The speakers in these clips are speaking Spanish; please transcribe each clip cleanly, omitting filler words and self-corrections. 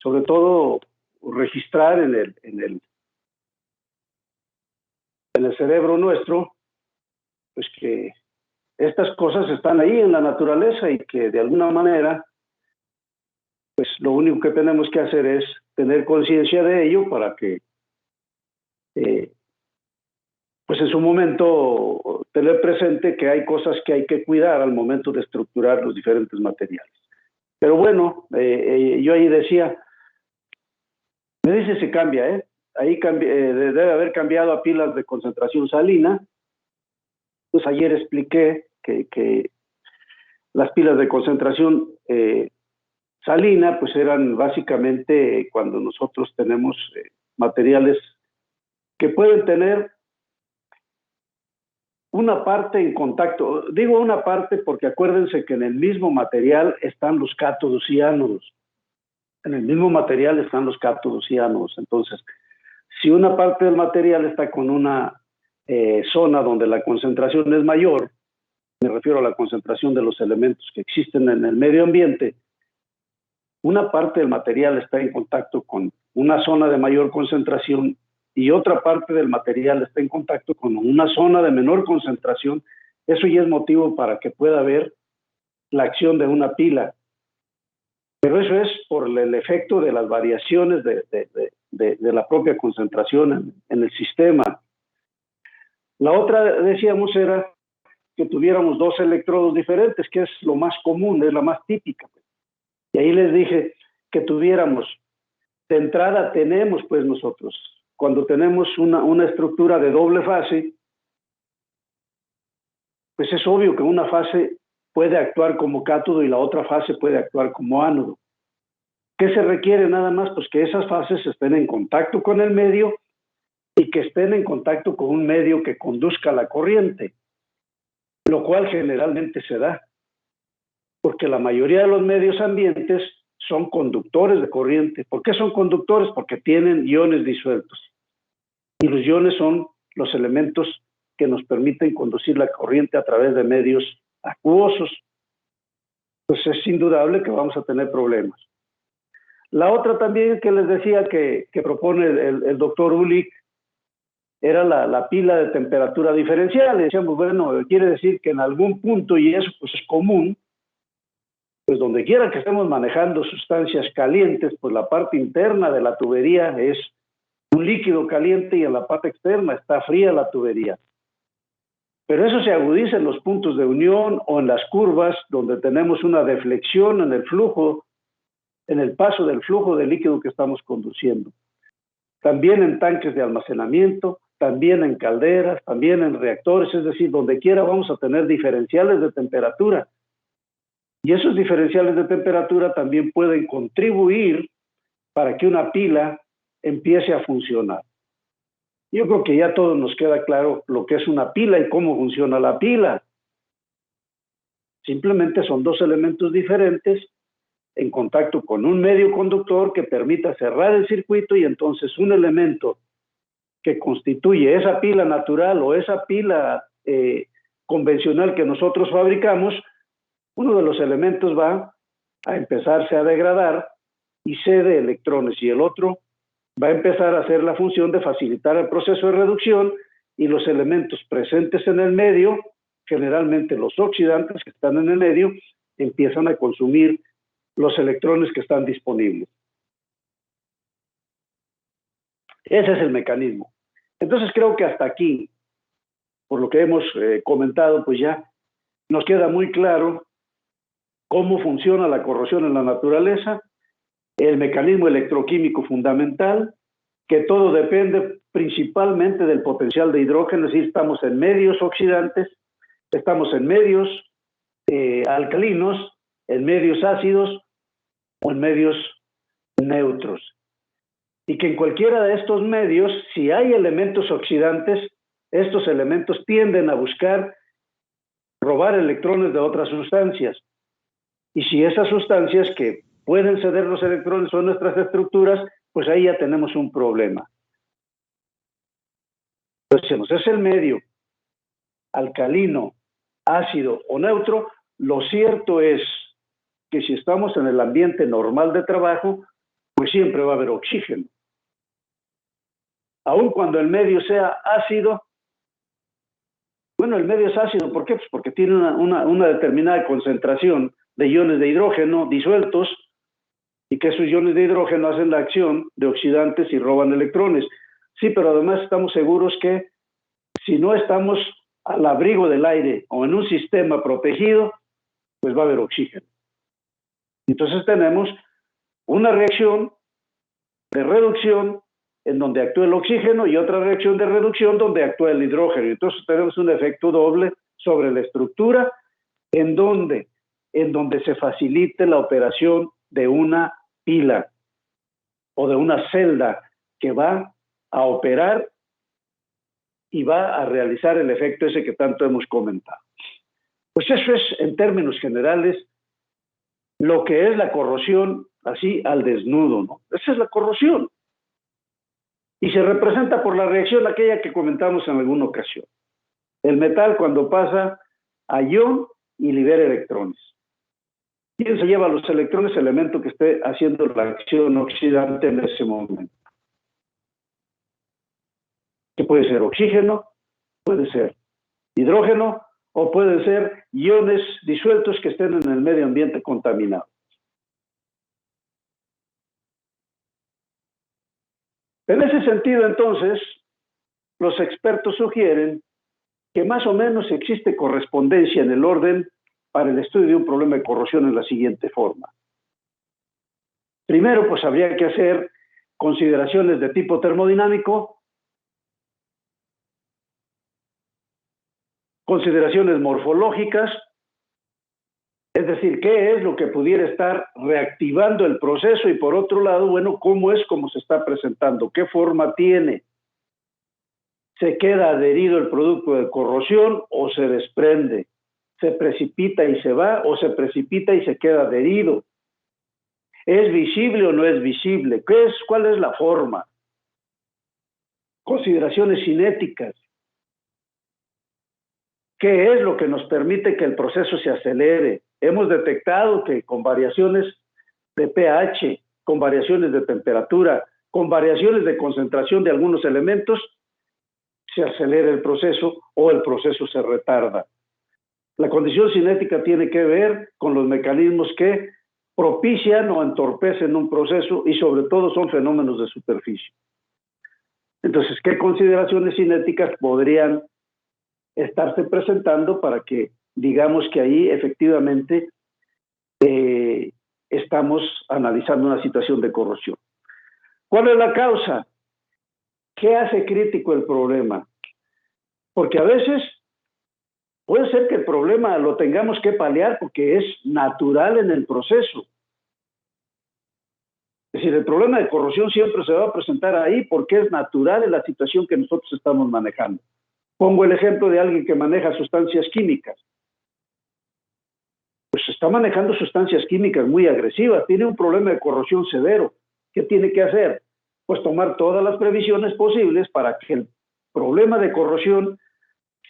sobre todo registrar en el cerebro nuestro, pues que estas cosas están ahí en la naturaleza y que de alguna manera, pues lo único que tenemos que hacer es tener conciencia de ello para que, pues en su momento, tener presente que hay cosas que hay que cuidar al momento de estructurar los diferentes materiales. Pero bueno, yo ahí decía, me dice si cambia, ahí debe haber cambiado a pilas de concentración salina. Pues ayer expliqué que las pilas de concentración salina, pues eran básicamente cuando nosotros tenemos materiales que pueden tener una parte en contacto. Digo una parte porque acuérdense que en el mismo material están los cátodos y ánodos. En el mismo material están los cátodos y ánodos. Entonces, si una parte del material está con una zona donde la concentración es mayor, me refiero a la concentración de los elementos que existen en el medio ambiente, una parte del material está en contacto con una zona de mayor concentración y otra parte del material está en contacto con una zona de menor concentración, eso ya es motivo para que pueda haber la acción de una pila. Pero eso es por el efecto de las variaciones de la propia concentración en el sistema. La otra, decíamos, era que tuviéramos dos electrodos diferentes, que es lo más común, es la más típica. Y ahí les dije que tuviéramos, de entrada tenemos pues nosotros, cuando tenemos una estructura de doble fase, pues es obvio que una fase puede actuar como cátodo y la otra fase puede actuar como ánodo. ¿Qué se requiere nada más? Pues que esas fases estén en contacto con el medio y que estén en contacto con un medio que conduzca la corriente, lo cual generalmente se da, porque la mayoría de los medios ambientes son conductores de corriente. ¿Por qué son conductores? Porque tienen iones disueltos. Y los iones son los elementos que nos permiten conducir la corriente a través de medios acuosos. Pues es indudable que vamos a tener problemas. La otra también que les decía que propone el doctor Ulich era la pila de temperatura diferencial. Decíamos, bueno, quiere decir que en algún punto, y eso pues es común, pues donde quiera que estemos manejando sustancias calientes, pues la parte interna de la tubería es un líquido caliente y en la parte externa está fría la tubería. Pero eso se agudiza en los puntos de unión o en las curvas donde tenemos una deflexión en el flujo, en el paso del flujo de líquido que estamos conduciendo. También en tanques de almacenamiento, también en calderas, también en reactores, es decir, donde quiera vamos a tener diferenciales de temperatura. Y esos diferenciales de temperatura también pueden contribuir para que una pila empiece a funcionar. Yo creo que ya a todos nos queda claro lo que es una pila y cómo funciona la pila. Simplemente son dos elementos diferentes en contacto con un medio conductor que permita cerrar el circuito y entonces un elemento que constituye esa pila natural o esa pila convencional que nosotros fabricamos, uno de los elementos va a empezarse a degradar y cede electrones y el otro va a empezar a hacer la función de facilitar el proceso de reducción y los elementos presentes en el medio, generalmente los oxidantes que están en el medio, empiezan a consumir los electrones que están disponibles. Ese es el mecanismo. Entonces creo que hasta aquí, por lo que hemos comentado, pues ya nos queda muy claro cómo funciona la corrosión en la naturaleza, el mecanismo electroquímico fundamental, que todo depende principalmente del potencial de hidrógeno, es decir, estamos en medios oxidantes, estamos en medios alcalinos, en medios ácidos o en medios neutros. Y que en cualquiera de estos medios, si hay elementos oxidantes, estos elementos tienden a buscar robar electrones de otras sustancias. Y si esas sustancias que pueden ceder los electrones son nuestras estructuras, pues ahí ya tenemos un problema. Entonces, es el medio alcalino, ácido o neutro, lo cierto es que si estamos en el ambiente normal de trabajo, pues siempre va a haber oxígeno. Aun cuando el medio sea ácido, bueno, el medio es ácido, ¿por qué? Pues porque tiene una determinada concentración de iones de hidrógeno disueltos, y que esos iones de hidrógeno hacen la acción de oxidantes y roban electrones. Sí, pero además estamos seguros que si no estamos al abrigo del aire o en un sistema protegido, pues va a haber oxígeno. Entonces tenemos una reacción de reducción en donde actúa el oxígeno y otra reacción de reducción donde actúa el hidrógeno. Entonces tenemos un efecto doble sobre la estructura en donde se facilite la operación de una pila o de una celda que va a operar y va a realizar el efecto ese que tanto hemos comentado. Pues eso es, en términos generales, lo que es la corrosión así al desnudo, ¿no? Esa es la corrosión. Y se representa por la reacción aquella que comentamos en alguna ocasión. El metal cuando pasa a ion y libera electrones. ¿Quién se lleva los electrones? El elemento que esté haciendo la acción oxidante en ese momento. Que puede ser oxígeno, puede ser hidrógeno o pueden ser iones disueltos que estén en el medio ambiente contaminado. En ese sentido, entonces, los expertos sugieren que más o menos existe correspondencia en el orden para el estudio de un problema de corrosión en la siguiente forma. Primero, pues habría que hacer consideraciones de tipo termodinámico, consideraciones morfológicas, es decir, qué es lo que pudiera estar reactivando el proceso y por otro lado, bueno, cómo es como se está presentando, qué forma tiene. ¿Se queda adherido el producto de corrosión o se desprende? ¿Se precipita y se va o se precipita y se queda adherido? ¿Es visible o no es visible? ¿Cuál es la forma? Consideraciones cinéticas. ¿Qué es lo que nos permite que el proceso se acelere? Hemos detectado que con variaciones de pH, con variaciones de temperatura, con variaciones de concentración de algunos elementos, se acelera el proceso o el proceso se retarda. La condición cinética tiene que ver con los mecanismos que propician o entorpecen un proceso y sobre todo son fenómenos de superficie. Entonces, ¿qué consideraciones cinéticas podrían estarse presentando para que digamos que ahí efectivamente estamos analizando una situación de corrosión? ¿Cuál es la causa? ¿Qué hace crítico el problema? Porque a veces puede ser que el problema lo tengamos que paliar porque es natural en el proceso. Es decir, el problema de corrosión siempre se va a presentar ahí porque es natural en la situación que nosotros estamos manejando. Pongo el ejemplo de alguien que maneja sustancias químicas. Pues está manejando sustancias químicas muy agresivas, tiene un problema de corrosión severo. ¿Qué tiene que hacer? Pues tomar todas las previsiones posibles para que el problema de corrosión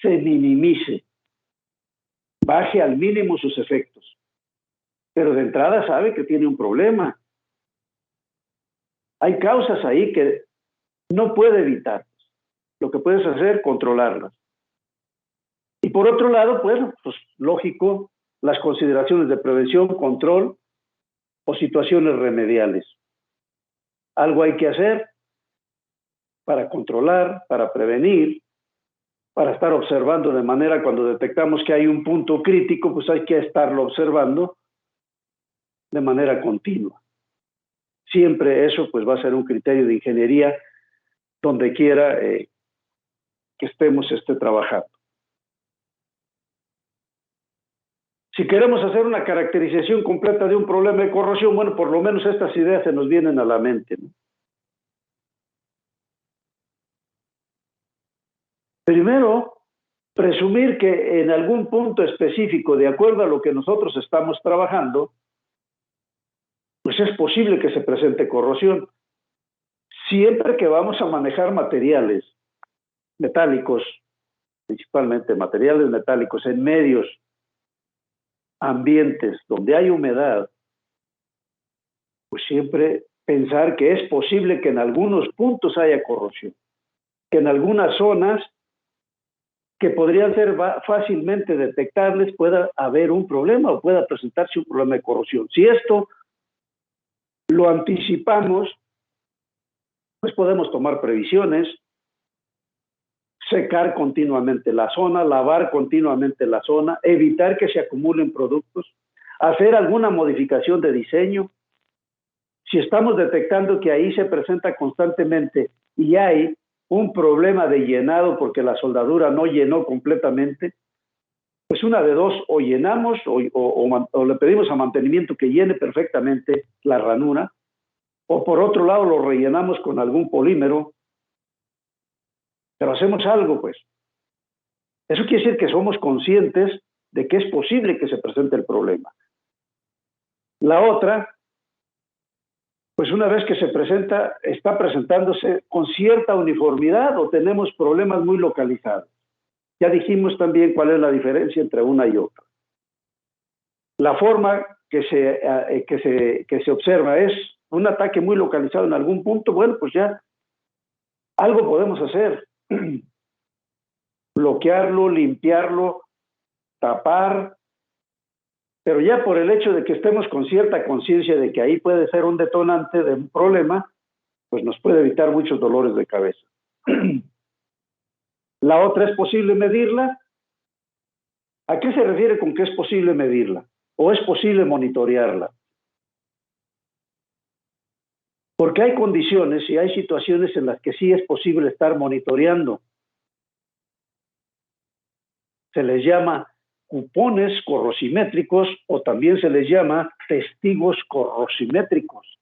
se minimice, baje al mínimo sus efectos. Pero de entrada sabe que tiene un problema. Hay causas ahí que no puede evitar. Lo que puedes hacer, controlarlas. Y por otro lado, pues lógico, las consideraciones de prevención, control o situaciones remediales. Algo hay que hacer para controlar, para prevenir, para estar observando de manera cuando detectamos que hay un punto crítico, pues hay que estarlo observando de manera continua. Siempre eso pues va a ser un criterio de ingeniería donde quiera que estemos trabajando. Si queremos hacer una caracterización completa de un problema de corrosión, bueno, por lo menos estas ideas se nos vienen a la mente, ¿no? Primero, presumir que en algún punto específico, de acuerdo a lo que nosotros estamos trabajando, pues es posible que se presente corrosión. Siempre que vamos a manejar materiales metálicos, principalmente materiales metálicos, en medios, ambientes donde hay humedad, pues siempre pensar que es posible que en algunos puntos haya corrosión, que en algunas zonas que podrían ser fácilmente detectables pueda haber un problema o pueda presentarse un problema de corrosión. Si esto lo anticipamos, pues podemos tomar previsiones, secar continuamente la zona, lavar continuamente la zona, evitar que se acumulen productos, hacer alguna modificación de diseño. Si estamos detectando que ahí se presenta constantemente y hay un problema de llenado porque la soldadura no llenó completamente, pues una de dos, o llenamos o le pedimos a mantenimiento que llene perfectamente la ranura, o por otro lado lo rellenamos con algún polímero, pero hacemos algo, pues. Eso quiere decir que somos conscientes de que es posible que se presente el problema. La otra, pues una vez que se presenta, está presentándose con cierta uniformidad o tenemos problemas muy localizados. Ya dijimos también cuál es la diferencia entre una y otra. La forma que se observa es un ataque muy localizado en algún punto, bueno, pues ya algo podemos hacer. Bloquearlo, limpiarlo, tapar, pero ya por el hecho de que estemos con cierta conciencia de que ahí puede ser un detonante de un problema, pues nos puede evitar muchos dolores de cabeza. La otra, ¿es posible medirla? ¿A qué se refiere con que es posible medirla? ¿O es posible monitorearla? Porque hay condiciones y hay situaciones en las que sí es posible estar monitoreando. Se les llama cupones corrosimétricos o también se les llama testigos corrosimétricos.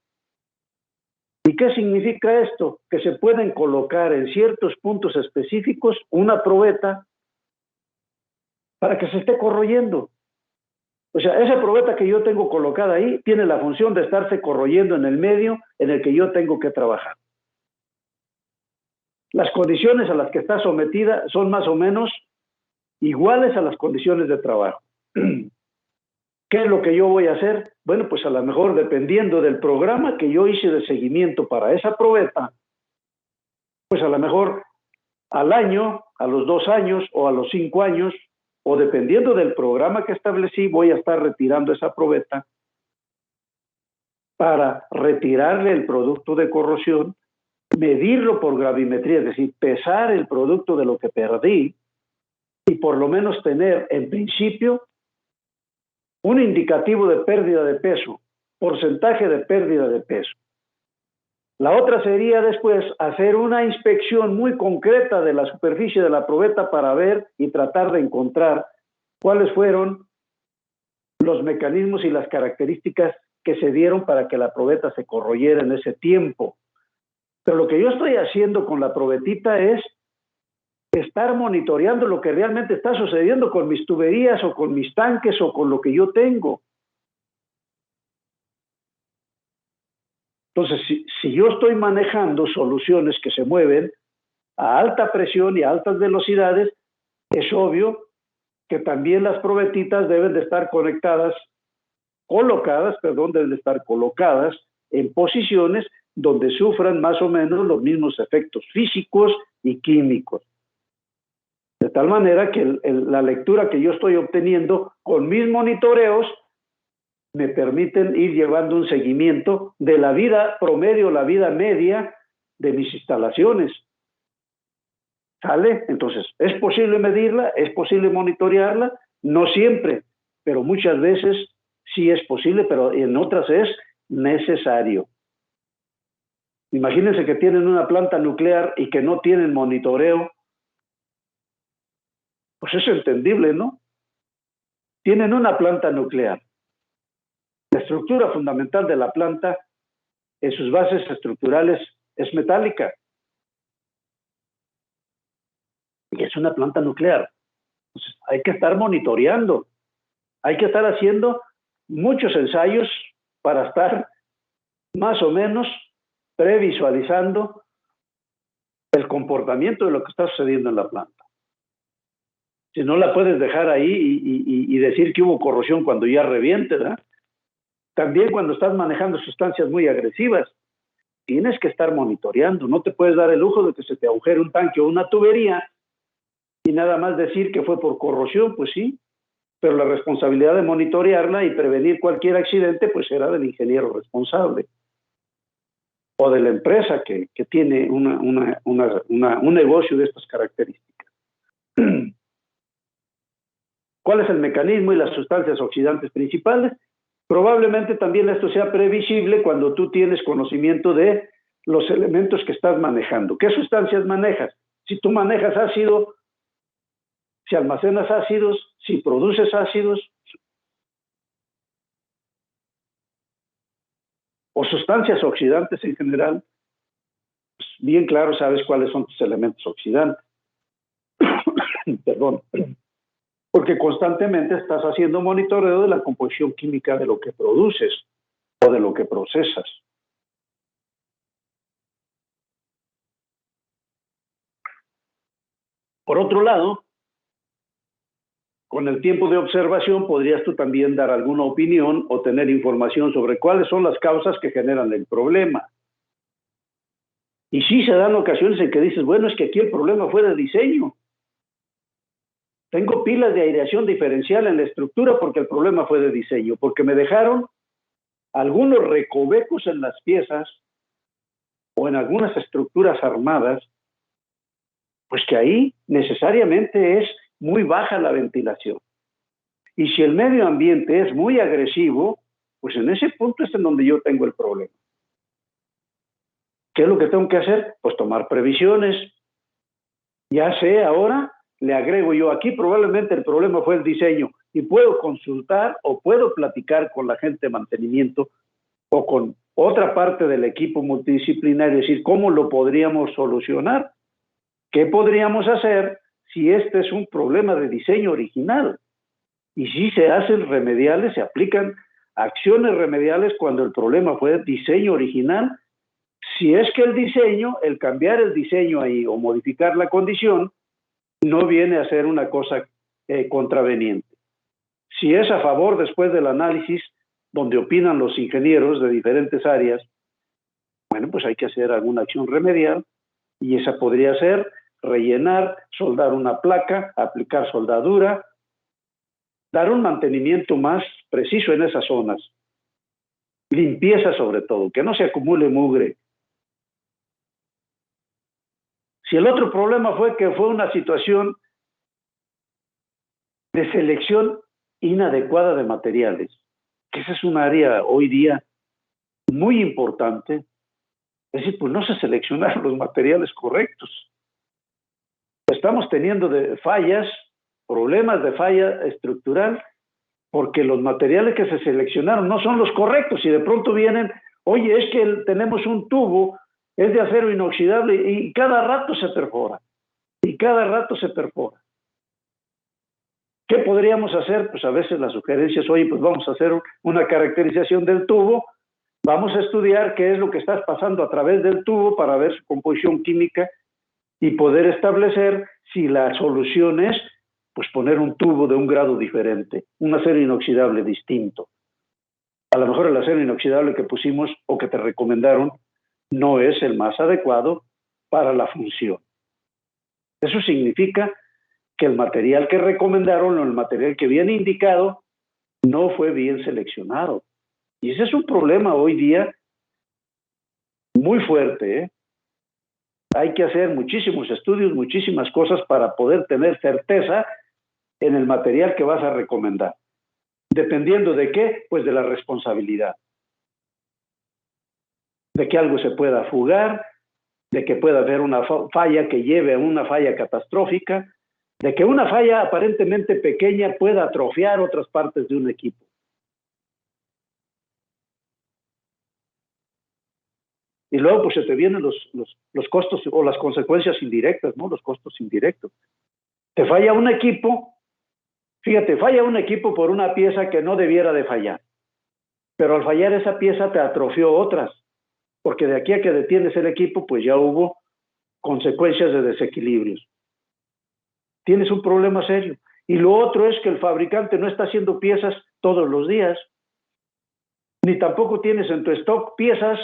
¿Y qué significa esto? Que se pueden colocar en ciertos puntos específicos una probeta para que se esté corroyendo. O sea, esa probeta que yo tengo colocada ahí tiene la función de estarse corroyendo en el medio en el que yo tengo que trabajar. Las condiciones a las que está sometida son más o menos iguales a las condiciones de trabajo. ¿Qué es lo que yo voy a hacer? Bueno, pues a lo mejor dependiendo del programa que yo hice de seguimiento para esa probeta, pues a lo mejor al año, a los 2 años o a los 5 años, o dependiendo del programa que establecí, voy a estar retirando esa probeta para retirarle el producto de corrosión, medirlo por gravimetría, es decir, pesar el producto de lo que perdí y por lo menos tener en principio un indicativo de pérdida de peso, porcentaje de pérdida de peso. La otra sería después hacer una inspección muy concreta de la superficie de la probeta para ver y tratar de encontrar cuáles fueron los mecanismos y las características que se dieron para que la probeta se corroyera en ese tiempo. Pero lo que yo estoy haciendo con la probetita es estar monitoreando lo que realmente está sucediendo con mis tuberías o con mis tanques o con lo que yo tengo. Entonces, si yo estoy manejando soluciones que se mueven a alta presión y a altas velocidades, es obvio que también las probetitas deben de estar deben de estar colocadas en posiciones donde sufran más o menos los mismos efectos físicos y químicos. De tal manera que la lectura que yo estoy obteniendo con mis monitoreos me permiten ir llevando un seguimiento de la vida promedio, la vida media de mis instalaciones. ¿Sale? Entonces, ¿es posible medirla? ¿Es posible monitorearla? No siempre, pero muchas veces sí es posible, pero en otras es necesario. Imagínense que tienen una planta nuclear y que no tienen monitoreo. Pues es entendible, ¿no? Tienen una planta nuclear. La estructura fundamental de la planta, en sus bases estructurales, es metálica. Y es una planta nuclear. Entonces, hay que estar monitoreando. Hay que estar haciendo muchos ensayos para estar más o menos previsualizando el comportamiento de lo que está sucediendo en la planta. Si no la puedes dejar ahí y decir que hubo corrosión cuando ya reviente, ¿verdad? También cuando estás manejando sustancias muy agresivas, tienes que estar monitoreando. No te puedes dar el lujo de que se te agujere un tanque o una tubería y nada más decir que fue por corrosión, pues sí, pero la responsabilidad de monitorearla y prevenir cualquier accidente, pues será del ingeniero responsable o de la empresa que tiene un negocio de estas características. ¿Cuál es el mecanismo y las sustancias oxidantes principales? Probablemente también esto sea previsible cuando tú tienes conocimiento de los elementos que estás manejando. ¿Qué sustancias manejas? Si tú manejas ácido, si almacenas ácidos, si produces ácidos o sustancias oxidantes en general, pues bien claro sabes cuáles son tus elementos oxidantes. Perdón. Porque constantemente estás haciendo monitoreo de la composición química de lo que produces o de lo que procesas. Por otro lado, con el tiempo de observación podrías tú también dar alguna opinión o tener información sobre cuáles son las causas que generan el problema. Y sí se dan ocasiones en que dices, bueno, es que aquí el problema fue de diseño. Tengo pilas de aireación diferencial en la estructura porque el problema fue de diseño, porque me dejaron algunos recovecos en las piezas o en algunas estructuras armadas, pues que ahí necesariamente es muy baja la ventilación. Y si el medio ambiente es muy agresivo, pues en ese punto es en donde yo tengo el problema. ¿Qué es lo que tengo que hacer? Pues tomar previsiones. Ya sé, ahora le agrego yo aquí, probablemente el problema fue el diseño y puedo consultar o puedo platicar con la gente de mantenimiento o con otra parte del equipo multidisciplinario, es decir, ¿cómo lo podríamos solucionar? ¿Qué podríamos hacer si este es un problema de diseño original? Y si se hacen remediales, se aplican acciones remediales cuando el problema fue diseño original. Si es que el diseño, el cambiar el diseño ahí o modificar la condición, no viene a ser una cosa contraveniente. Si es a favor después del análisis, donde opinan los ingenieros de diferentes áreas, bueno, pues hay que hacer alguna acción remedial y esa podría ser rellenar, soldar una placa, aplicar soldadura, dar un mantenimiento más preciso en esas zonas. Limpieza sobre todo, que no se acumule mugre. Si el otro problema fue que fue una situación de selección inadecuada de materiales, que esa es un área hoy día muy importante, es decir, pues no se seleccionaron los materiales correctos. Estamos teniendo fallas, problemas de falla estructural, porque los materiales que se seleccionaron no son los correctos y de pronto vienen, oye, es que tenemos un tubo, es de acero inoxidable y cada rato se perfora, y cada rato se perfora. ¿Qué podríamos hacer? Pues a veces las sugerencias, oye, pues vamos a hacer una caracterización del tubo, vamos a estudiar qué es lo que está pasando a través del tubo para ver su composición química y poder establecer si la solución es pues poner un tubo de un grado diferente, un acero inoxidable distinto. A lo mejor el acero inoxidable que pusimos o que te recomendaron no es el más adecuado para la función. Eso significa que el material que recomendaron o el material que viene indicado no fue bien seleccionado. Y ese es un problema hoy día muy fuerte, ¿eh? Hay que hacer muchísimos estudios, muchísimas cosas para poder tener certeza en el material que vas a recomendar. ¿Dependiendo de qué? Pues de la responsabilidad. De que algo se pueda fugar, de que pueda haber una falla que lleve a una falla catastrófica, de que una falla aparentemente pequeña pueda atrofiar otras partes de un equipo. Y luego pues se te vienen los costos o las consecuencias indirectas, ¿no? Los costos indirectos. Te falla un equipo, fíjate, falla un equipo por una pieza que no debiera de fallar. Pero al fallar esa pieza te atrofió otras, porque de aquí a que detienes el equipo, pues ya hubo consecuencias de desequilibrios. Tienes un problema serio. Y lo otro es que el fabricante no está haciendo piezas todos los días, ni tampoco tienes en tu stock piezas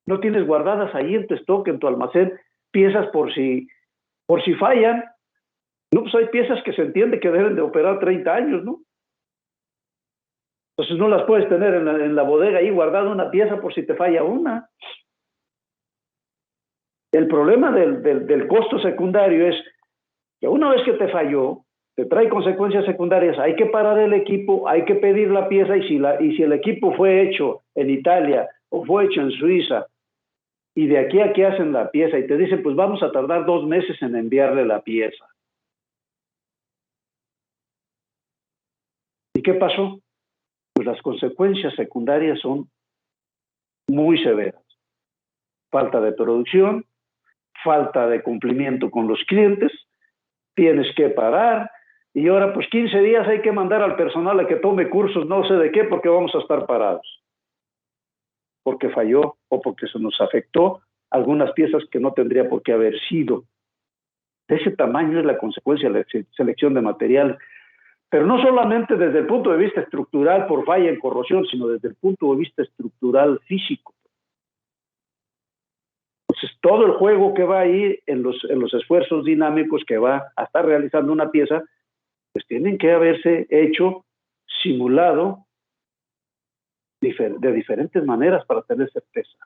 No tienes guardadas ahí en tu stock, en tu almacén, piezas por si fallan. No, pues hay piezas que se entiende que deben de operar 30 años, ¿no? Entonces no las puedes tener en la bodega ahí guardada una pieza por si te falla una. El problema del costo secundario es que una vez que te falló, te trae consecuencias secundarias, hay que parar el equipo, hay que pedir la pieza, y si el equipo fue hecho en Italia o fue hecho en Suiza, y de aquí a que hacen la pieza y te dicen, pues vamos a tardar 2 meses en enviarle la pieza. ¿Y qué pasó? Pues las consecuencias secundarias son muy severas. Falta de producción, falta de cumplimiento con los clientes, tienes que parar, y ahora pues 15 días hay que mandar al personal a que tome cursos, no sé de qué, porque vamos a estar parados. Porque falló o porque se nos afectó algunas piezas que no tendría por qué haber sido. De ese tamaño es la consecuencia de la selección de material. Pero no solamente desde el punto de vista estructural por falla en corrosión, sino desde el punto de vista estructural físico. Entonces, todo el juego que va ahí en los esfuerzos dinámicos que va a estar realizando una pieza, pues tienen que haberse hecho simulado de diferentes maneras para tener certeza.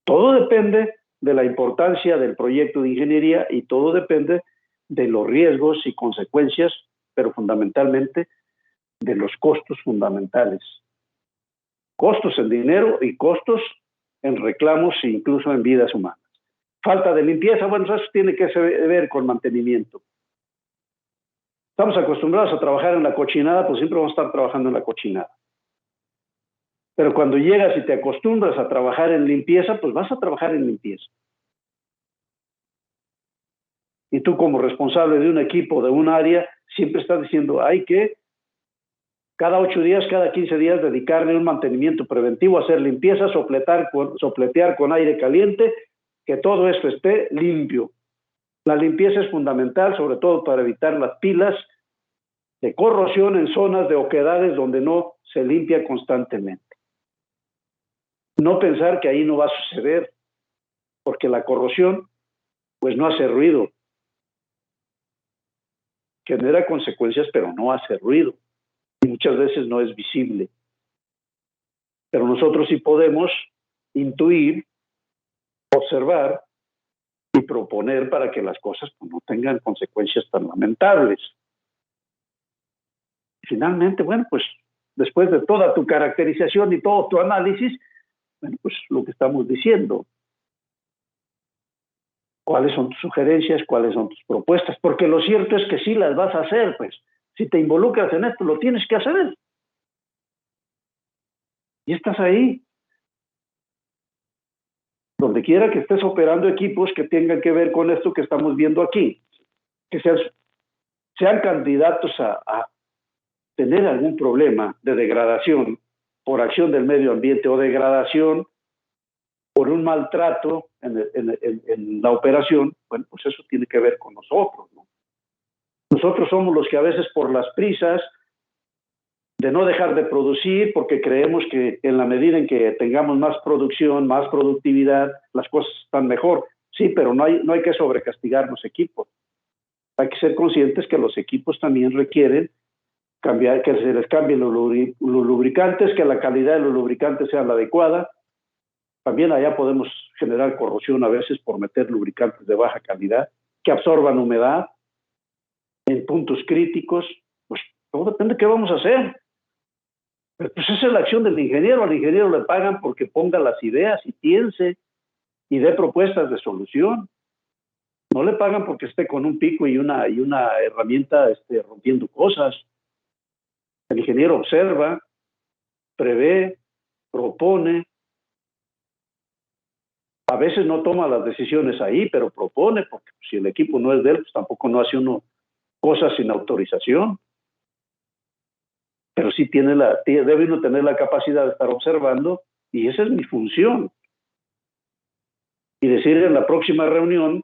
Todo depende de la importancia del proyecto de ingeniería y todo depende de los riesgos y consecuencias, pero fundamentalmente de los costos fundamentales. Costos en dinero y costos en reclamos e incluso en vidas humanas. Falta de limpieza, bueno, eso tiene que ver con mantenimiento. Estamos acostumbrados a trabajar en la cochinada, pues siempre vamos a estar trabajando en la cochinada. Pero cuando llegas y te acostumbras a trabajar en limpieza, pues vas a trabajar en limpieza. Y tú como responsable de un equipo, de un área, siempre estás diciendo, hay que cada 8 días, cada 15 días dedicarle un mantenimiento preventivo, hacer limpieza, sopletear con aire caliente, que todo esto esté limpio. La limpieza es fundamental, sobre todo para evitar las pilas de corrosión en zonas de oquedades donde no se limpia constantemente. No pensar que ahí no va a suceder, porque la corrosión pues no hace ruido. Genera consecuencias, pero no hace ruido. Y muchas veces no es visible. Pero nosotros sí podemos intuir, observar y proponer para que las cosas pues, no tengan consecuencias tan lamentables. Y finalmente, bueno, pues después de toda tu caracterización y todo tu análisis, bueno, pues lo que estamos diciendo. ¿Cuáles son tus sugerencias? ¿Cuáles son tus propuestas? Porque lo cierto es que sí las vas a hacer, pues. Si te involucras en esto, lo tienes que hacer. Y estás ahí. Donde quiera que estés operando equipos que tengan que ver con esto que estamos viendo aquí. Que sean candidatos a tener algún problema de degradación por acción del medio ambiente o degradación por un maltrato en la operación, bueno, pues eso tiene que ver con nosotros, ¿no? Nosotros somos los que a veces por las prisas de no dejar de producir, porque creemos que en la medida en que tengamos más producción, más productividad, las cosas están mejor. Sí, pero no hay que sobrecastigar los equipos. Hay que ser conscientes que los equipos también requieren cambiar, que se les cambien los lubricantes, que la calidad de los lubricantes sea la adecuada. También allá podemos generar corrosión a veces por meter lubricantes de baja calidad, que absorban humedad en puntos críticos. Pues todo depende de qué vamos a hacer. Pero pues esa es la acción del ingeniero. Al ingeniero le pagan porque ponga las ideas y piense y dé propuestas de solución. No le pagan porque esté con un pico y una herramienta rompiendo cosas. El ingeniero observa, prevé, propone. A veces no toma las decisiones ahí, pero propone, porque si el equipo no es de él, pues tampoco no hace uno cosas sin autorización. Pero sí debe uno tener la capacidad de estar observando, y esa es mi función. Y decir en la próxima reunión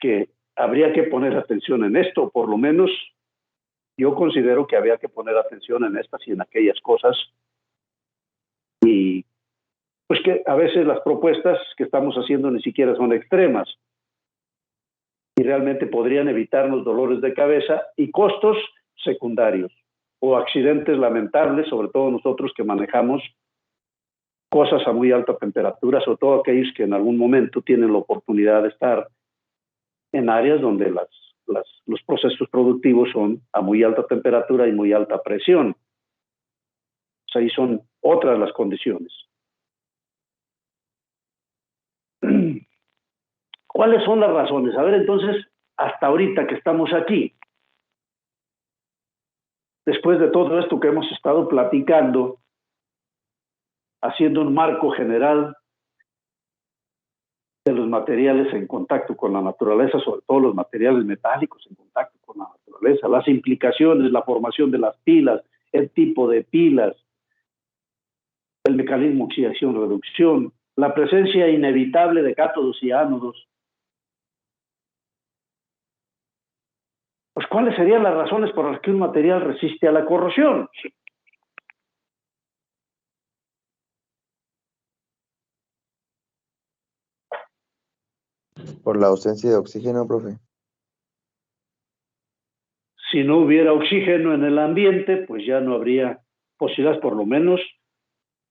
que habría que poner atención en esto, por lo menos yo considero que había que poner atención en estas y en aquellas cosas, y pues que a veces las propuestas que estamos haciendo ni siquiera son extremas y realmente podrían evitarnos dolores de cabeza y costos secundarios o accidentes lamentables, sobre todo nosotros que manejamos cosas a muy alta temperatura, sobre todo aquellos que en algún momento tienen la oportunidad de estar en áreas donde los procesos productivos son a muy alta temperatura y muy alta presión. O sea, ahí son otras las condiciones. ¿Cuáles son las razones? A ver, entonces, hasta ahorita que estamos aquí, después de todo esto que hemos estado platicando, haciendo un marco general de los materiales en contacto con la naturaleza, sobre todo los materiales metálicos en contacto con la naturaleza, las implicaciones, la formación de las pilas, el tipo de pilas, el mecanismo oxidación-reducción, la presencia inevitable de cátodos y ánodos. Pues, ¿cuáles serían las razones por las que un material resiste a la corrosión? Por la ausencia de oxígeno, profe. Si no hubiera oxígeno en el ambiente, pues ya no habría posibilidades, por lo menos,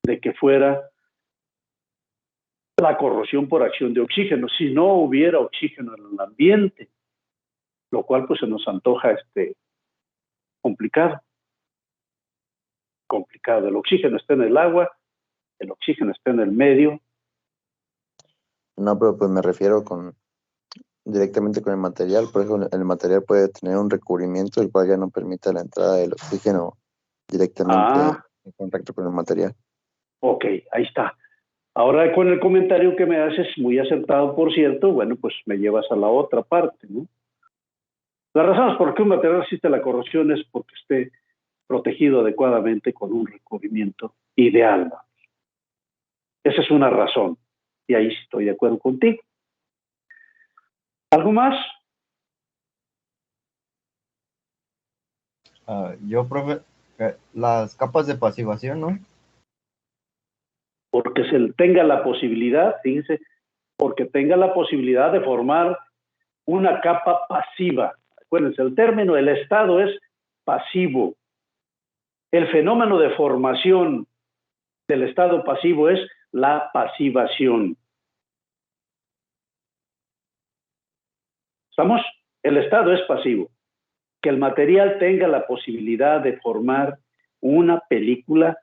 de que fuera la corrosión por acción de oxígeno. Si no hubiera oxígeno en el ambiente, lo cual pues se nos antoja complicado. El oxígeno está en el agua, el oxígeno está en el medio. No, pero pues me refiero directamente con el material. Por ejemplo, el material puede tener un recubrimiento el cual ya no permite la entrada del oxígeno directamente en contacto con el material. Ok, ahí está. Ahora con el comentario que me haces, muy acertado por cierto, bueno, pues me llevas a la otra parte, ¿no? Las razones por qué un material resiste a la corrosión es porque esté protegido adecuadamente con un recubrimiento ideal. Esa es una razón, y ahí estoy de acuerdo contigo. ¿Algo más? Yo, profe, las capas de pasivación, ¿no? Porque se tenga la posibilidad, fíjense, porque tenga la posibilidad de formar una capa pasiva. Acuérdense, el término, el estado es pasivo. El fenómeno de formación del estado pasivo es la pasivación. ¿Estamos? El estado es pasivo. Que el material tenga la posibilidad de formar una película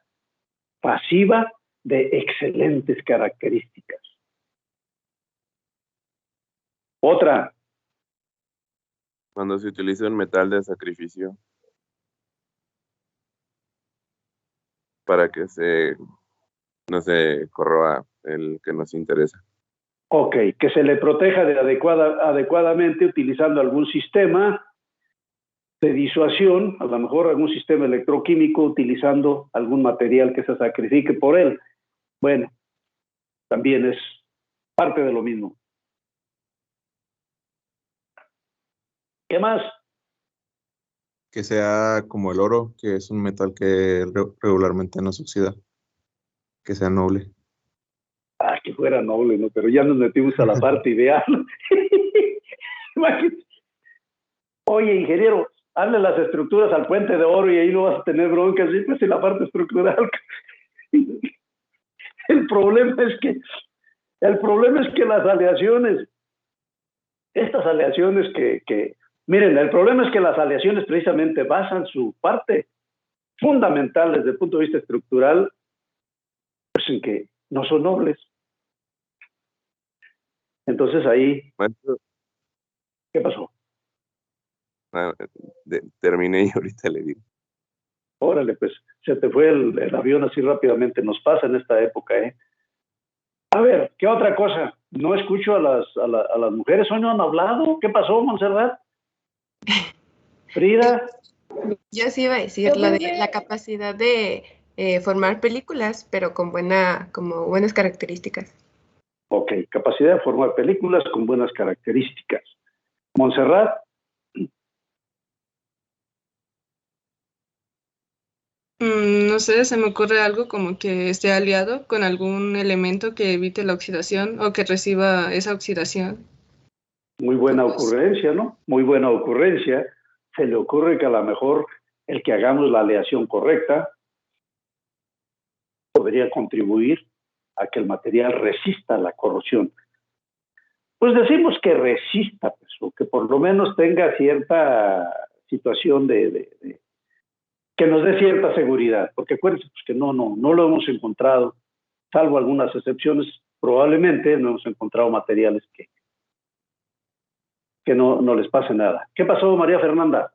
pasiva de excelentes características. Otra. Cuando se utiliza un metal de sacrificio para que no se corroa el que nos interesa. Ok, que se le proteja adecuadamente utilizando algún sistema de disuasión, a lo mejor algún sistema electroquímico utilizando algún material que se sacrifique por él. Bueno, también es parte de lo mismo. ¿Qué más? Que sea como el oro, que es un metal que regularmente no se oxida. Que sea noble. Ah, que fuera noble, ¿no? Pero ya nos metimos a la parte ideal. Oye, ingeniero, hazle las estructuras al puente de oro y ahí no vas a tener broncas, ¿sí? Pues en la parte estructural. El problema es que las aleaciones, estas aleaciones miren, el problema es que las aleaciones precisamente basan su parte fundamental desde el punto de vista estructural, pues en que no son nobles. Entonces ahí, Maestro, ¿qué pasó? Terminé y ahorita le digo. Órale, pues se te fue el avión así rápidamente, nos pasa en esta época, ¿eh? A ver, ¿qué otra cosa? No escucho a las mujeres, ¿hoy no han hablado? ¿Qué pasó, Montserrat? Frida. Yo sí iba a decir la capacidad de formar películas, pero como buenas características. Ok, capacidad de formar películas con buenas características. Montserrat. No sé, se me ocurre algo como que esté aliado con algún elemento que evite la oxidación o que reciba esa oxidación. Muy buena Como es. ocurrencia, ¿no? Muy buena ocurrencia. Se le ocurre que a lo mejor el que hagamos la aleación correcta podría contribuir a que el material resista la corrosión. Pues decimos que resista, pues, o que por lo menos tenga cierta situación que nos dé cierta seguridad, porque acuérdense pues, que no lo hemos encontrado, salvo algunas excepciones, probablemente no hemos encontrado materiales que no les pase nada. ¿Qué pasó, María Fernanda?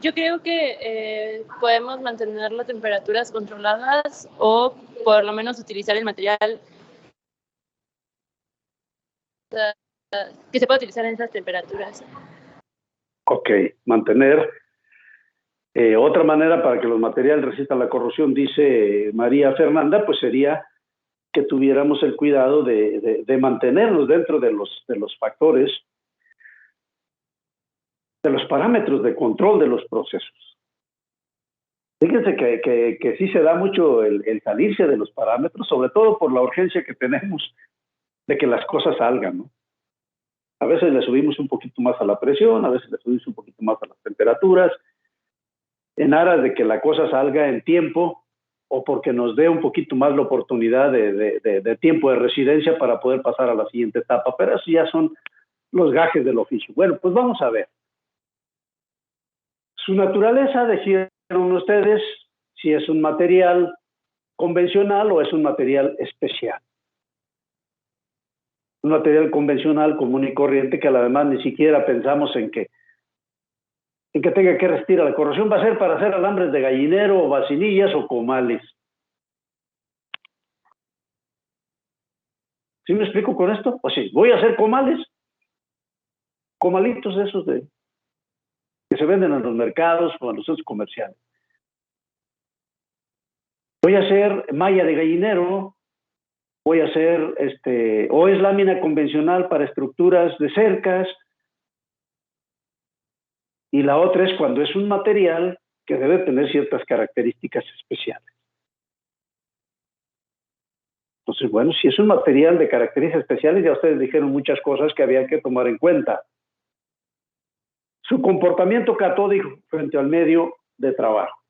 Yo creo que podemos mantener las temperaturas controladas o por lo menos utilizar el material que se puede utilizar en esas temperaturas. Ok, mantener. Otra manera para que los materiales resistan la corrosión, dice María Fernanda, pues sería que tuviéramos el cuidado de mantenernos dentro de los factores, de los parámetros de control de los procesos. Fíjense que sí se da mucho el salirse de los parámetros, sobre todo por la urgencia que tenemos de que las cosas salgan, ¿no? A veces le subimos un poquito más a la presión, a veces le subimos un poquito más a las temperaturas, en aras de que la cosa salga en tiempo o porque nos dé un poquito más la oportunidad de tiempo de residencia para poder pasar a la siguiente etapa, pero eso ya son los gajes del oficio. Bueno, pues vamos a ver. Su naturaleza, dijeron ustedes, si es un material convencional o es un material especial. Un material convencional, común y corriente, que además ni siquiera pensamos en que tenga que resistir a la corrosión, va a ser para hacer alambres de gallinero o vacinillas o comales. ¿Sí me explico con esto? O sí, voy a hacer comales, comalitos esos que se venden en los mercados o en los centros comerciales. Voy a hacer malla de gallinero, voy a hacer, o es lámina convencional para estructuras de cercas, y la otra es cuando es un material que debe tener ciertas características especiales. Entonces, bueno, si es un material de características especiales, ya ustedes dijeron muchas cosas que había que tomar en cuenta. Su comportamiento catódico frente al medio de trabajo.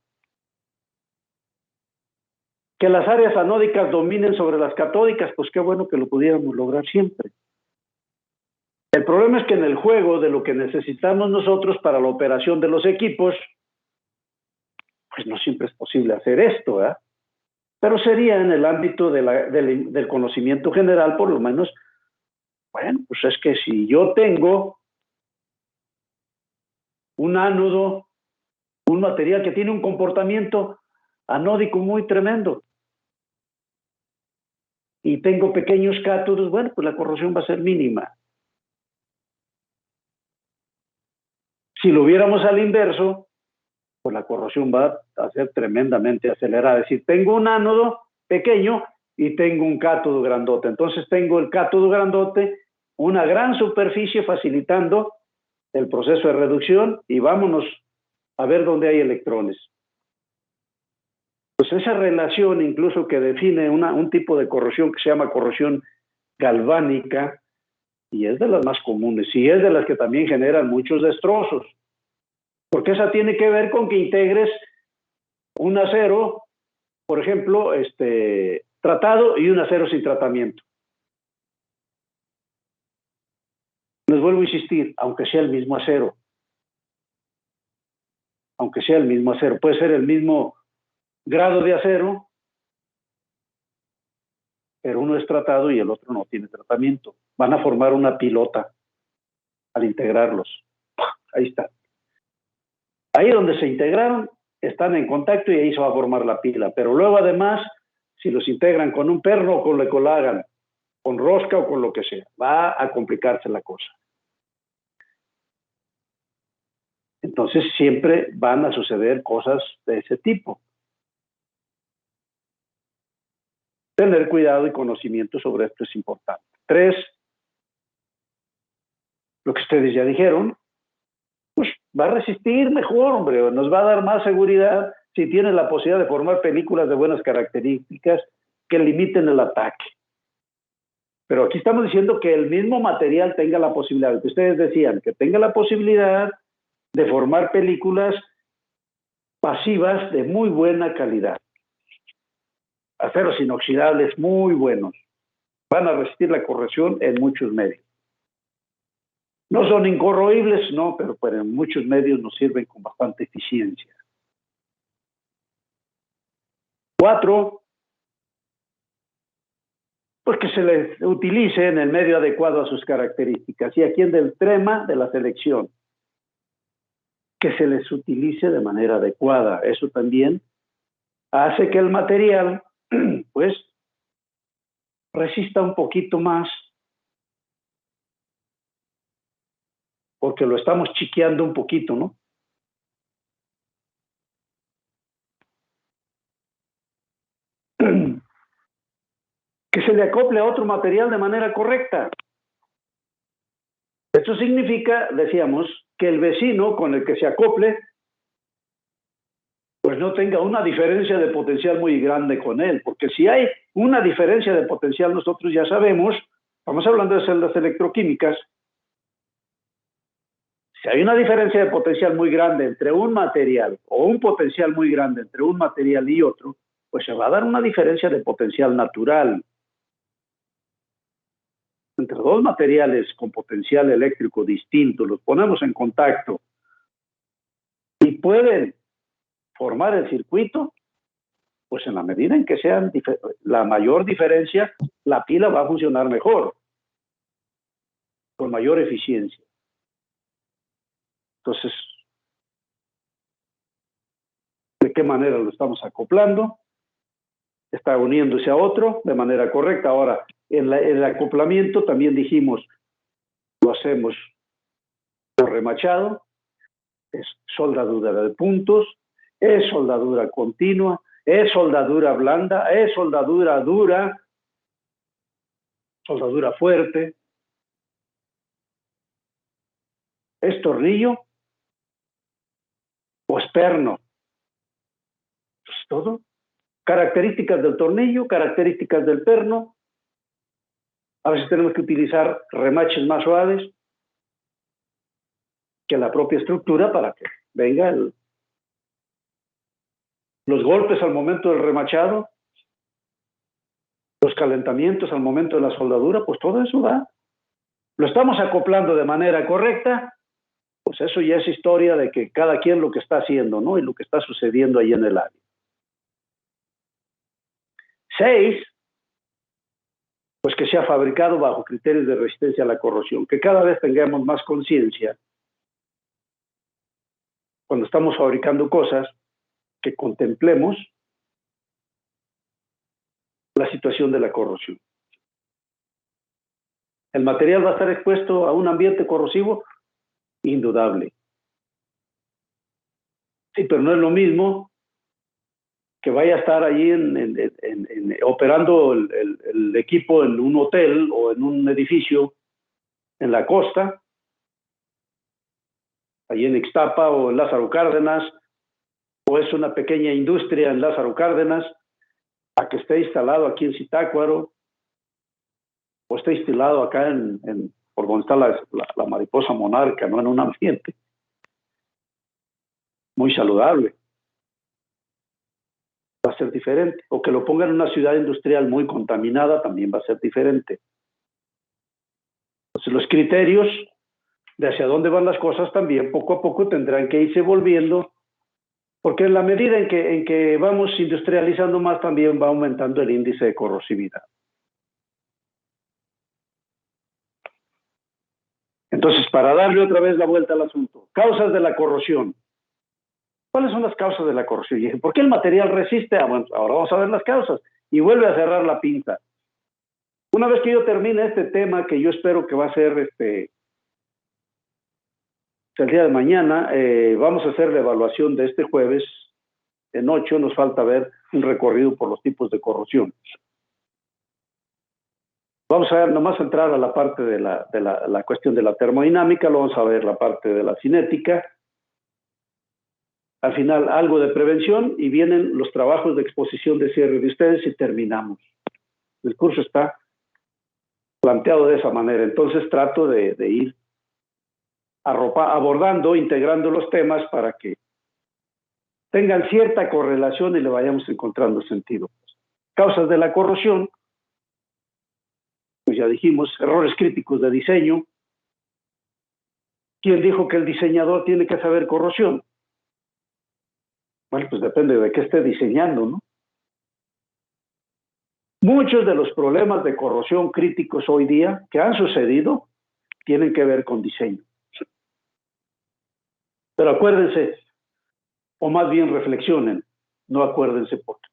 Que las áreas anódicas dominen sobre las catódicas, pues qué bueno que lo pudiéramos lograr siempre. El problema es que en el juego de lo que necesitamos nosotros para la operación de los equipos, pues no siempre es posible hacer esto, ¿verdad? Pero sería en el ámbito del conocimiento general, por lo menos, bueno, pues es que si yo tengo un ánodo, un material que tiene un comportamiento anódico muy tremendo, y tengo pequeños cátodos, bueno, pues la corrosión va a ser mínima. Si lo viéramos al inverso, pues la corrosión va a ser tremendamente acelerada. Es decir, tengo un ánodo pequeño y tengo un cátodo grandote. Entonces tengo el cátodo grandote, una gran superficie facilitando el proceso de reducción y vámonos a ver dónde hay electrones. Pues esa relación incluso que define un tipo de corrosión que se llama corrosión galvánica, y es de las más comunes, y es de las que también generan muchos destrozos, porque esa tiene que ver con que integres un acero, por ejemplo, tratado y un acero sin tratamiento. Les vuelvo a insistir, aunque sea el mismo acero, puede ser el mismo grado de acero, pero uno es tratado y el otro no tiene tratamiento. Van a formar una pilota al integrarlos. Ahí está. Ahí donde se integraron, están en contacto y ahí se va a formar la pila. Pero luego además, si los integran con un perno o con lo que lo hagan, con rosca o con lo que sea, va a complicarse la cosa. Entonces siempre van a suceder cosas de ese tipo. Tener cuidado y conocimiento sobre esto es importante. 3, lo que ustedes ya dijeron, pues va a resistir mejor, hombre, nos va a dar más seguridad si tiene la posibilidad de formar películas de buenas características que limiten el ataque. Pero aquí estamos diciendo que el mismo material tenga la posibilidad, que ustedes decían, que tenga la posibilidad de formar películas pasivas de muy buena calidad. Aceros inoxidables muy buenos. Van a resistir la corrosión en muchos medios. No son incorroíbles, no, pero en muchos medios nos sirven con bastante eficiencia. 4, pues que se les utilice en el medio adecuado a sus características. Y aquí en el tema de la selección, que se les utilice de manera adecuada. Eso también hace que el material, pues, resista un poquito más, porque lo estamos chiqueando un poquito, ¿no? Que se le acople a otro material de manera correcta. Esto significa, decíamos, que el vecino con el que se acople, pues no tenga una diferencia de potencial muy grande con él, porque si hay una diferencia de potencial, nosotros ya sabemos, estamos hablando de celdas electroquímicas, si hay una diferencia de potencial muy grande entre un material o un potencial muy grande entre un material y otro, pues se va a dar una diferencia de potencial natural. Entre dos materiales con potencial eléctrico distinto, los ponemos en contacto y pueden formar el circuito, pues en la medida en que sean la mayor diferencia, la pila va a funcionar mejor, con mayor eficiencia. Entonces, ¿de qué manera lo estamos acoplando? Está uniéndose a otro de manera correcta. Ahora, en el acoplamiento también dijimos, lo hacemos por remachado, es soldadura de puntos, es soldadura continua, es soldadura blanda, es soldadura dura, soldadura fuerte, es tornillo o es perno. Pues todo. Características del tornillo, características del perno. A veces tenemos que utilizar remaches más suaves que la propia estructura para que venga los golpes al momento del remachado, los calentamientos al momento de la soldadura, pues todo eso va. Lo estamos acoplando de manera correcta, pues eso ya es historia de que cada quien lo que está haciendo, ¿no? Y lo que está sucediendo ahí en el área. 6, pues que sea fabricado bajo criterios de resistencia a la corrosión, que cada vez tengamos más conciencia cuando estamos fabricando cosas, que contemplemos la situación de la corrosión. ¿El material va a estar expuesto a un ambiente corrosivo? Indudable. Sí, pero no es lo mismo que vaya a estar allí operando el equipo en un hotel o en un edificio en la costa, allí en Ixtapa o en Lázaro Cárdenas, o es una pequeña industria en Lázaro Cárdenas, a que esté instalado aquí en Zitácuaro, o esté instalado acá por donde está la mariposa monarca, ¿no? En un ambiente muy saludable. Va a ser diferente. O que lo pongan en una ciudad industrial muy contaminada, también va a ser diferente. Entonces los criterios de hacia dónde van las cosas también poco a poco tendrán que irse volviendo, porque en la medida en que vamos industrializando más, también va aumentando el índice de corrosividad. Entonces, para darle otra vez la vuelta al asunto, causas de la corrosión. ¿Cuáles son las causas de la corrosión? Y dije, ¿por qué el material resiste? Bueno, ahora vamos a ver las causas. Y vuelve a cerrar la pinza. Una vez que yo termine este tema, que yo espero que va a ser el día de mañana, vamos a hacer la evaluación de este jueves. En 8 nos falta ver un recorrido por los tipos de corrosión. Vamos a ver, nomás entrar a la parte de la cuestión de la termodinámica, luego vamos a ver la parte de la cinética, al final algo de prevención y vienen los trabajos de exposición de cierre de ustedes y terminamos. El curso está planteado de esa manera, entonces trato de ir abordando, integrando los temas para que tengan cierta correlación y le vayamos encontrando sentido. Causas de la corrosión, pues ya dijimos, errores críticos de diseño. ¿Quién dijo que el diseñador tiene que saber corrosión? Bueno, pues depende de qué esté diseñando, ¿no? Muchos de los problemas de corrosión críticos hoy día que han sucedido tienen que ver con diseño. Pero acuérdense, o más bien reflexionen, no acuérdense porque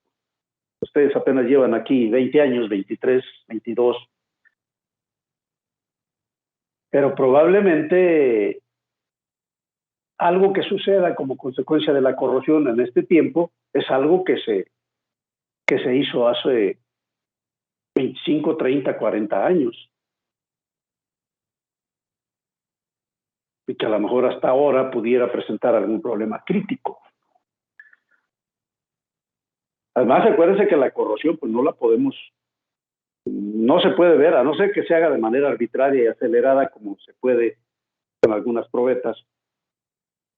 ustedes apenas llevan aquí 20 años, 23, 22, pero probablemente algo que suceda como consecuencia de la corrosión en este tiempo es algo que se hizo hace 25, 30, 40 años. Y que a lo mejor hasta ahora pudiera presentar algún problema crítico. Además, acuérdense que la corrosión, pues no se puede ver, a no ser que se haga de manera arbitraria y acelerada, como se puede con algunas probetas,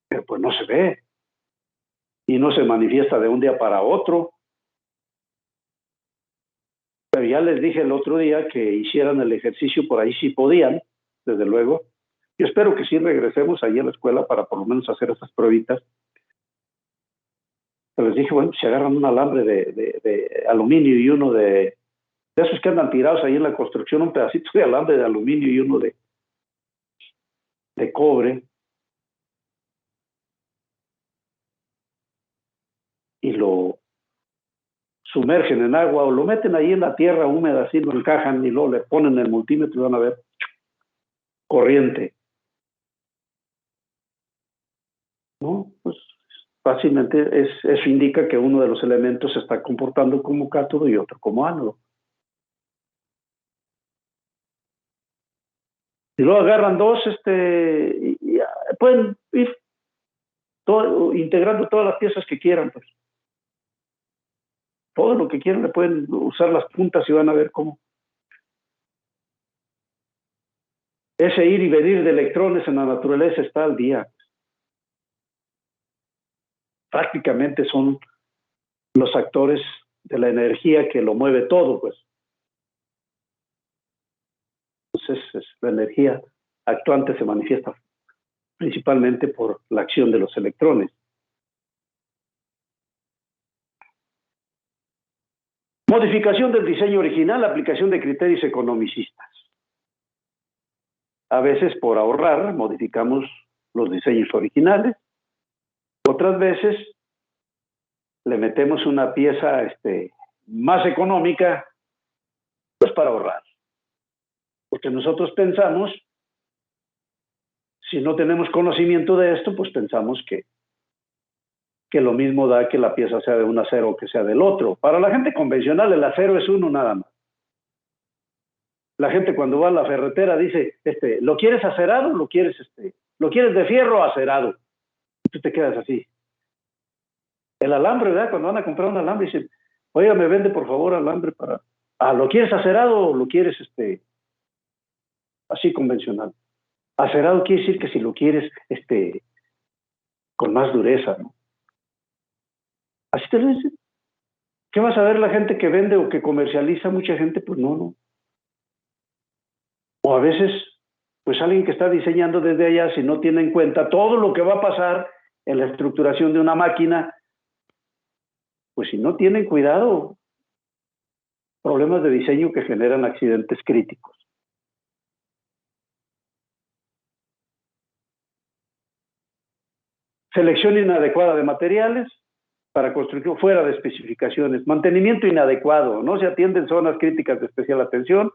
pero pues no se ve. Y no se manifiesta de un día para otro. Pero ya les dije el otro día que hicieran el ejercicio, por ahí sí podían, desde luego. Yo espero que sí regresemos ahí a la escuela para por lo menos hacer esas pruebitas. Pero les dije, bueno, si agarran un alambre de aluminio y uno de esos que andan tirados ahí en la construcción, un pedacito de alambre de aluminio y uno de cobre, y lo sumergen en agua o lo meten ahí en la tierra húmeda, así lo encajan y luego le ponen el multímetro y van a ver corriente. ¿No? Pues fácilmente eso indica que uno de los elementos se está comportando como cátodo y otro como ánodo. Y luego agarran dos, y pueden ir integrando todas las piezas que quieran, pues. Todo lo que quieran, le pueden usar las puntas y van a ver cómo. Ese ir y venir de electrones en la naturaleza está al día. Prácticamente son los actores de la energía que lo mueve todo, pues. Entonces, la energía actuante se manifiesta principalmente por la acción de los electrones. Modificación del diseño original, aplicación de criterios economicistas. A veces, por ahorrar, modificamos los diseños originales. Otras veces, le metemos una pieza más económica, pues para ahorrar. Porque nosotros pensamos, si no tenemos conocimiento de esto, pues pensamos que lo mismo da que la pieza sea de un acero o que sea del otro. Para la gente convencional, el acero es uno nada más. La gente cuando va a la ferretera dice, ¿lo quieres acerado? ¿Lo quieres de fierro o acerado? Y tú te quedas así. El alambre, ¿verdad? Cuando van a comprar un alambre dicen, oiga, me vende por favor alambre para... ¿lo quieres acerado o lo quieres así convencional? Acerado quiere decir que si lo quieres con más dureza, ¿no? Así te lo dicen. ¿Qué vas a ver la gente que vende o que comercializa? Mucha gente, pues no. O a veces, pues alguien que está diseñando desde allá, si no tiene en cuenta todo lo que va a pasar en la estructuración de una máquina, pues si no tienen cuidado, problemas de diseño que generan accidentes críticos. Selección inadecuada de materiales para construcción fuera de especificaciones. Mantenimiento inadecuado, no se atienden zonas críticas de especial atención.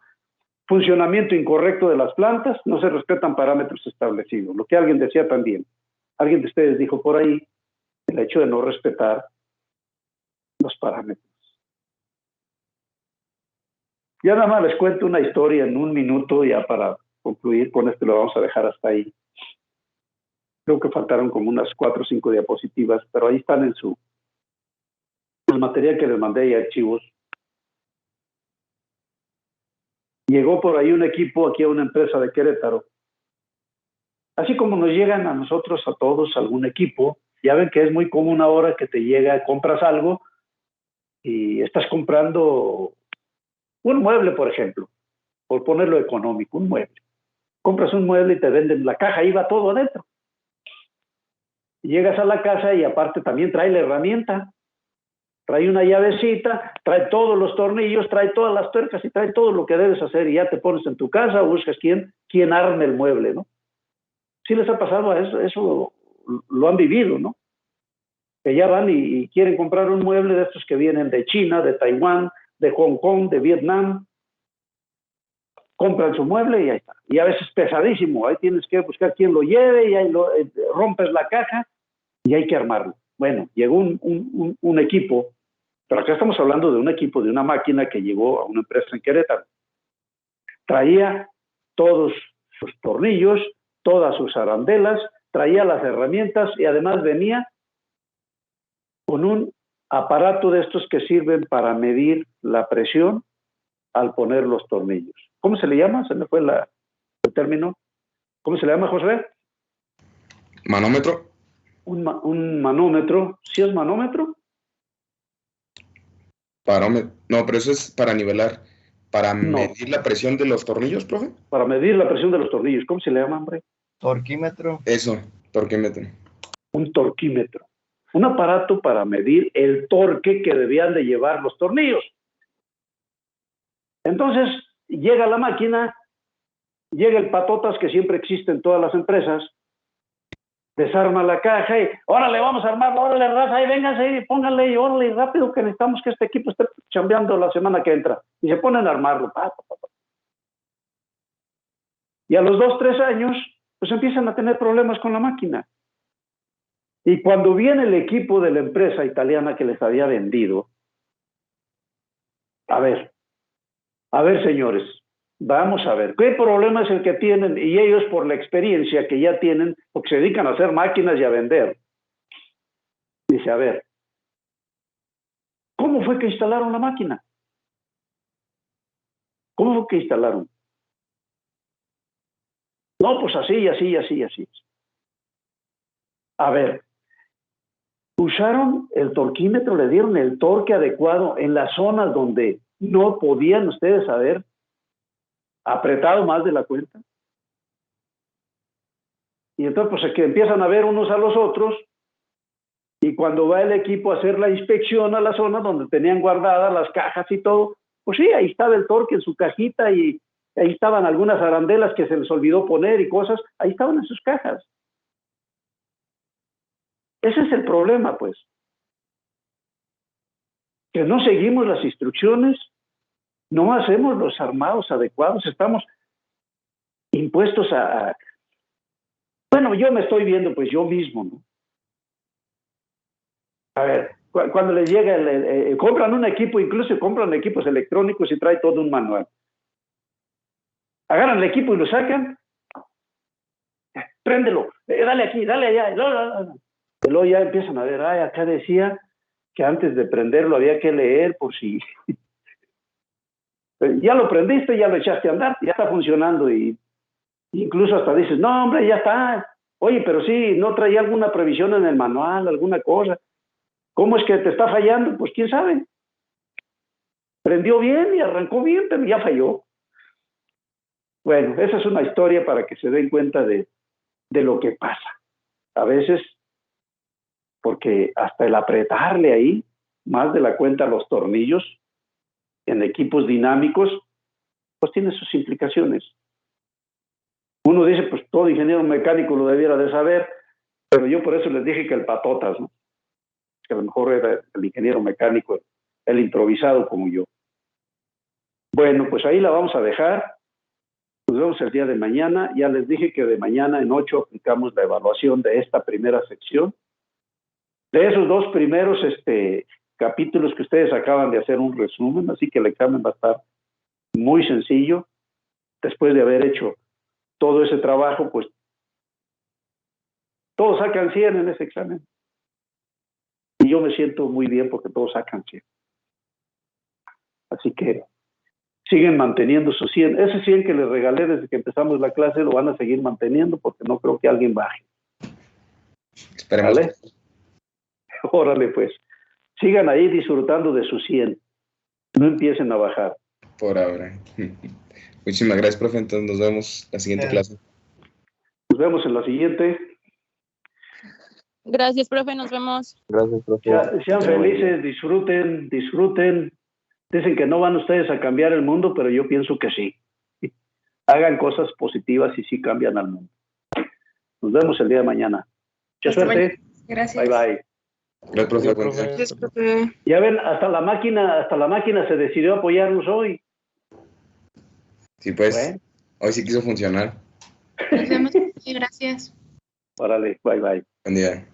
Funcionamiento incorrecto de las plantas, no se respetan parámetros establecidos. Lo que alguien decía también. Alguien de ustedes dijo por ahí el hecho de no respetar los parámetros. Ya nada más les cuento una historia en un minuto ya para concluir. Con esto lo vamos a dejar hasta ahí. Creo que faltaron como unas 4 o 5 diapositivas, pero ahí están en el material que les mandé y archivos. Llegó por ahí un equipo aquí a una empresa de Querétaro. Así como nos llegan a nosotros, a todos, algún equipo, ya ven que es muy común ahora que te llega, compras algo y estás comprando un mueble, por ejemplo, por ponerlo económico, un mueble. Compras un mueble y te venden la caja, ahí va todo adentro. Llegas a la casa y aparte también trae la herramienta, trae una llavecita, trae todos los tornillos, trae todas las tuercas y trae todo lo que debes hacer y ya te pones en tu casa o buscas quién arme el mueble, ¿no? Sí les ha pasado a eso lo han vivido, ¿no? Que ya van y quieren comprar un mueble de estos que vienen de China, de Taiwán, de Hong Kong, de Vietnam. Compran su mueble y ahí está. Y a veces pesadísimo, ahí tienes que buscar quién lo lleve y ahí rompes la caja y hay que armarlo. Bueno, llegó un equipo, pero acá estamos hablando de un equipo, de una máquina que llegó a una empresa en Querétaro. Traía todos sus tornillos, todas sus arandelas, traía las herramientas y además venía con un aparato de estos que sirven para medir la presión al poner los tornillos. ¿Cómo se le llama? Se me fue el término. ¿Cómo se le llama, José? ¿Manómetro? Un manómetro. ¿Sí es manómetro? Parómetro. No, pero eso es para nivelar. ¿Para No. medir la presión de los tornillos, profe? Para medir la presión de los tornillos. ¿Cómo se le llama, hombre? Torquímetro. Eso, torquímetro. Un torquímetro. Un aparato para medir el torque que debían de llevar los tornillos. Entonces, llega la máquina, llega el patotas que siempre existe en todas las empresas, desarma la caja y órale, vamos a armarlo, órale, raza, ahí vénganse y pónganle y órale, rápido que necesitamos que este equipo esté chambeando la semana que entra. Y se ponen a armarlo. Y a los 2, 3 años, pues empiezan a tener problemas con la máquina. Y cuando viene el equipo de la empresa italiana que les había vendido, a ver, señores, vamos a ver, ¿qué problema es el que tienen? Y ellos, por la experiencia que ya tienen, porque se dedican a hacer máquinas y a vender, dice, a ver, ¿cómo fue que instalaron la máquina? ¿Cómo fue que instalaron? No, pues así, así, así, así. A ver, usaron el torquímetro, le dieron el torque adecuado en las zonas donde no podían ustedes haber apretado más de la cuenta. Y entonces pues es que empiezan a ver unos a los otros y cuando va el equipo a hacer la inspección a la zona donde tenían guardadas las cajas y todo, pues sí, ahí estaba el torque en su cajita y ahí estaban algunas arandelas que se les olvidó poner y cosas, ahí estaban en sus cajas. Ese es el problema, pues. Que no seguimos las instrucciones, no hacemos los armados adecuados, estamos impuestos a... Bueno, yo me estoy viendo pues yo mismo, ¿no? A ver, cuando les llega, compran un equipo, incluso compran equipos electrónicos y trae todo un manual. Agarran el equipo y lo sacan, préndelo, dale aquí, dale allá, y luego ya empiezan a ver, ay, acá decía que antes de prenderlo había que leer por si... Ya lo prendiste, ya lo echaste a andar, ya está funcionando y incluso hasta dices, no hombre, ya está. Oye, pero sí, ¿no traía alguna previsión en el manual, alguna cosa? ¿Cómo es que te está fallando? Pues quién sabe. Prendió bien y arrancó bien, pero ya falló. Bueno, esa es una historia para que se den cuenta de lo que pasa. A veces, porque hasta el apretarle ahí, más de la cuenta los tornillos, en equipos dinámicos, pues tiene sus implicaciones. Uno dice, pues todo ingeniero mecánico lo debiera de saber, pero yo por eso les dije que el patotas, ¿no? Que a lo mejor era el ingeniero mecánico, el improvisado como yo. Bueno, pues ahí la vamos a dejar. Nos vemos el día de mañana. Ya les dije que de mañana en 8 aplicamos la evaluación de esta primera sección. De esos 2 primeros capítulos que ustedes acaban de hacer un resumen, así que el examen va a estar muy sencillo. Después de haber hecho todo ese trabajo, pues Todos sacan 100 en ese examen. Y yo me siento muy bien porque todos sacan 100. Así que siguen manteniendo sus 100. Ese 100 que les regalé desde que empezamos la clase lo van a seguir manteniendo porque no creo que alguien baje. Esperemos. ¿Vale? Órale, pues. Sigan ahí disfrutando de sus 100. No empiecen a bajar. Por ahora. Muchísimas gracias, profe. Entonces nos vemos en la siguiente clase. Nos vemos en la siguiente. Gracias, profe, nos vemos. Gracias, profe. Sean felices, disfruten. Dicen que no van ustedes a cambiar el mundo, pero yo pienso que sí. Hagan cosas positivas y sí cambian al mundo. Nos vemos el día de mañana. Mucha suerte. Gracias. Bye, bye. Gracias, profe. Buen día. Gracias, profe. Ya ven, hasta la máquina se decidió apoyarnos hoy. Sí, pues, Bueno. hoy sí quiso funcionar. Nos vemos. Gracias. Órale, bye, bye. Buen día.